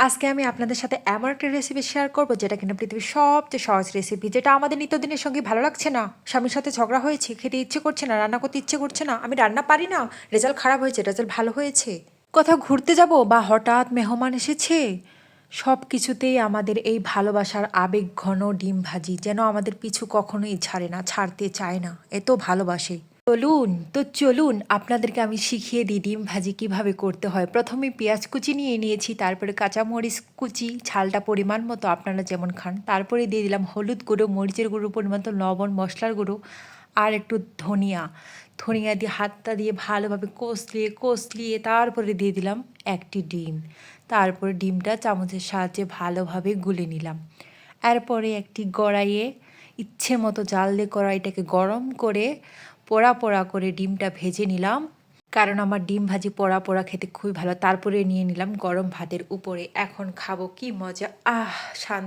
আজকে আমি আপনাদের সাথে এমন একটা রেসিপি শেয়ার করব যেটা কিনা পৃথিবীর সবচেয়ে সহজ রেসিপি, যেটা আমাদের নিত্যদিনের সঙ্গে ভালো লাগছে না, স্বামীর সাথে ঝগড়া হয়েছে, খেতে ইচ্ছে করছে না, রান্না করতে ইচ্ছে করছে না, আমি রান্না পারি না, রেজাল্ট খারাপ হয়েছে, রেজাল্ট ভালো হয়েছে, কোথাও ঘুরতে যাব বা হঠাৎ মেহমান এসেছে, সব কিছুতেই আমাদের এই ভালোবাসার আবেগ ঘন ডিম ভাজি যেন আমাদের পিছু কখনোই ছাড়ে না, ছাড়তে চায় না, এত ভালোবাসে। চলুন আপনাদেরকে আমি শিখিয়ে দিই ডিম ভাজি কিভাবে করতে হয়। প্রথমে পেঁয়াজ কুচি নিয়ে নিয়েছি, তারপরে কাঁচামরিচ কুচি, ঝালটা পরিমাণ মতো আপনারা যেমন খান, তারপরে দিয়ে দিলাম হলুদ গুঁড়ো, মরিচের গুঁড়ো পরিমাণ মতো, লবণ, মশলার গুঁড়ো আর একটু ধনিয়া। ধনিয়া দিয়ে হাতটা দিয়ে ভালোভাবে কষলিয়ে কষলিয়ে তারপরে দিয়ে দিলাম একটি ডিম। তারপরে ডিমটা চামচের সাহায্যে ভালোভাবে গুলে নিলাম। এরপরে একটি কড়াইয়ে ইচ্ছে মতো জাল দিয়ে কড়াইটাকে গরম করে পোড়া পোড়া করে ডিমটা ভেজে নিলাম, কারণ আমার ডিম ভাজি পোড়া পোড়া খেতে খুবই ভালো। তারপরে নিয়ে নিলাম গরম ভাতের উপরে। এখন খাবো কি মজা, শান্তি।